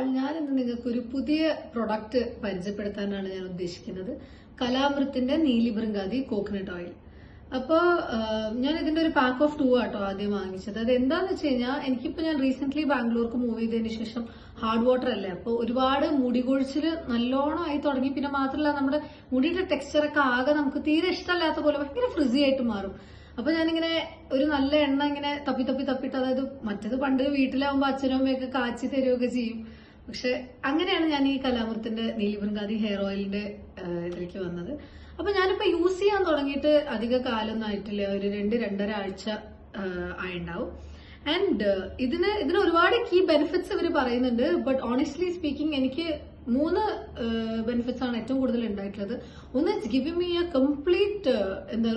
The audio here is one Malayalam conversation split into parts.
ഓൾ, ഞാൻ ഇന്ന് നിങ്ങൾക്ക് ഒരു പുതിയ പ്രൊഡക്റ്റ് പരിചയപ്പെടുത്താനാണ് ഞാൻ ഉദ്ദേശിക്കുന്നത്. കലാമൃത്തിന്റെ നീലിബൃങ്കാതി കോക്കനട്ട് ഓയിൽ. അപ്പോൾ ഞാൻ ഇതിന്റെ ഒരു പാക്ക് ഓഫ് 2 ആട്ടോ ആദ്യം വാങ്ങിച്ചത്. അത് എന്താന്ന് വെച്ച് കഴിഞ്ഞാൽ, എനിക്കിപ്പോ ഞാൻ റീസെന്റ് ബാംഗ്ലൂർക്ക് മൂവ് ചെയ്തതിന് ശേഷം ഹാർഡ് വാട്ടർ അല്ലേ, അപ്പോൾ ഒരുപാട് മുടി കൊഴിച്ചില് നല്ലോണം ആയി തുടങ്ങി. പിന്നെ മാത്രമല്ല, നമ്മുടെ മുടിയുടെ ടെക്സ്ചറൊക്കെ ആകെ നമുക്ക് തീരെ ഇഷ്ടമല്ലാത്ത പോലെ ഭയങ്കര ഫ്രിസി ആയിട്ട് മാറും. അപ്പൊ ഞാനിങ്ങനെ ഒരു നല്ല എണ്ണ ഇങ്ങനെ തപ്പിട്ട്, അതായത് മറ്റത് പണ്ട് വീട്ടിലാവുമ്പോ അച്ഛനും അമ്മയൊക്കെ കാച്ചി തരുകയൊക്കെ ചെയ്യും. പക്ഷെ അങ്ങനെയാണ് ഞാൻ ഈ കലാമൃത്തിന്റെ നീലിബൃങ്കാതി ഹെയർ ഓയിലിന്റെ ഇതിലേക്ക് വന്നത്. അപ്പൊ ഞാനിപ്പോ യൂസ് ചെയ്യാൻ തുടങ്ങിയിട്ട് അധിക കാലമൊന്നും ആയിട്ടില്ല, ഒരു 2-2.5 ആഴ്ച ആയിണ്ടാവും. ആൻഡ് ഇതിന് ഒരുപാട് കീ ബെനിഫിറ്റ്സ് ഇവർ പറയുന്നുണ്ട്. ബട്ട് ഓണസ്റ്റ്ലി സ്പീക്കിംഗ്, എനിക്ക് 3 ബെനിഫിറ്റ്സ് ആണ് ഏറ്റവും കൂടുതൽ ഉണ്ടായിട്ടുള്ളത്. ഒന്ന്, it's giving me A complete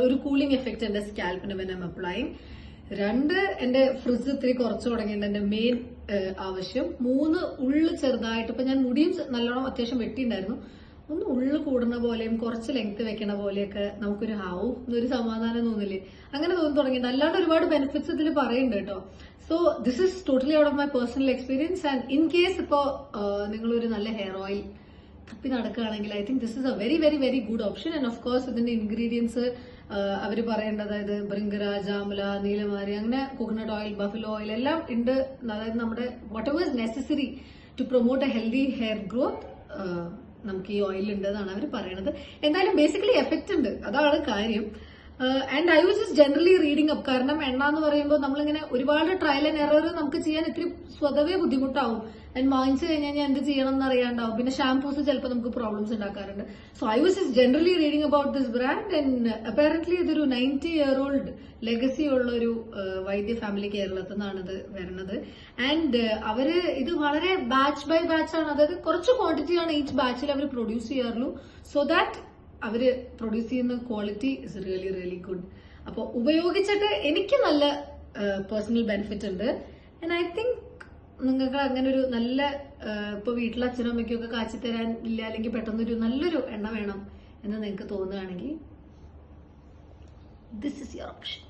ഒരു കൂളിംഗ് എഫക്ട് എന്റെ സ്കാൽപ്പിന് വെൻ ഐ എം അപ്ലൈയിങ്. 2, എന്റെ ഫ്രിസ് ഇത്തിരി കുറച്ചു തുടങ്ങിയിട്ടുണ്ട്, എന്റെ മെയിൻ ആവശ്യം. 3, ഉള്ളു ചെറുതായിട്ട്, ഇപ്പൊ ഞാൻ മുടിയും നല്ലോണം അത്യാവശ്യം വെട്ടിണ്ടായിരുന്നു, ഒന്ന് ഉള്ളു കൂടുന്ന പോലെയും കുറച്ച് ലെങ്ത് വെക്കണ പോലെയൊക്കെ നമുക്കൊരു എന്നൊരു സമാധാനം തോന്നില്ലേ, അങ്ങനെ തോന്നി തുടങ്ങിയിട്ട്. അല്ലാണ്ട് ഒരുപാട് ബെനിഫിറ്റ്സ് ഇതിൽ പറയുന്നുണ്ട് കേട്ടോ. So this is totally out of my personal experience. And in case ഇപ്പോ നിങ്ങളൊരു നല്ല ഹെയർ ഓയിൽ തപ്പി നടക്കുകയാണെങ്കിൽ, I think this is A very very very good option. And of course ഇതിന്റെ ഇൻഗ്രീഡിയൻസ് അവർ പറയേണ്ടത്, അതായത് ഭൃംഗര, ജാമുല, നീലമാരി, അങ്ങനെ കോക്കനട്ട് ഓയിൽ, ബഫലോ ഓയിൽ എല്ലാം ഉണ്ട്. അതായത് നമ്മുടെ whatever is necessary to promote a healthy hair growth നമുക്ക് ഈ ഓയിൽ ഉണ്ട് എന്നാണ് അവർ പറയണത്. എന്തായാലും ബേസിക്കലി എഫക്റ്റ് ഉണ്ട്, അതാണ് കാര്യം. And I was just generally reading up. കാരണം എണ്ണ എന്ന് പറയുമ്പോൾ നമ്മളിങ്ങനെ ഒരുപാട് ട്രയൽ ആൻഡ് എറർ നമുക്ക് ചെയ്യാൻ ഇത്തിരി സ്വതവേ ബുദ്ധിമുട്ടാവും. ആൻഡ് വാങ്ങിച്ചു കഴിഞ്ഞാൽ എന്ത് ചെയ്യണം എന്ന് അറിയാണ്ടാവും. പിന്നെ ഷാംപൂസ് ചിലപ്പോൾ നമുക്ക് പ്രോബ്ലംസ് ഉണ്ടാക്കാറുണ്ട്. So I was just generally reading about this brand. And apparently ഇതൊരു 90-year-old ലെഗസി ഉള്ള ഒരു വൈദ്യ ഫാമിലി കേരളത്തിൽ നിന്നാണ് ഇത് വരുന്നത്. ആൻഡ് അവര് ഇത് വളരെ ബാച്ച് ബൈ ബാച്ച് ആണ്, അതായത് കുറച്ച് ക്വാണ്ടിറ്റി ആണ് ഈച്ച് ബാച്ചിൽ അവർ പ്രൊഡ്യൂസ് ചെയ്യാറുള്ളൂ. സോ ദാറ്റ് അവര് പ്രൊഡ്യൂസ് ചെയ്യുന്ന quality is really really good. അപ്പോൾ ഉപയോഗിച്ചിട്ട് എനിക്ക് നല്ല പേഴ്സണൽ ബെനിഫിറ്റ് ഉണ്ട്. ആൻഡ് ഐ തിങ്ക് നിങ്ങൾക്ക് അങ്ങനെ ഒരു നല്ല, ഇപ്പൊ വീട്ടിലെ അച്ഛനും അമ്മയ്ക്കും ഒക്കെ കാച്ചി തരാൻ ഇല്ല, അല്ലെങ്കിൽ പെട്ടെന്നൊരു നല്ലൊരു എണ്ണ വേണം എന്ന് നിങ്ങൾക്ക് തോന്നുകയാണെങ്കിൽ, ദിസ് ഇസ് യുവർ ഓപ്ഷൻ.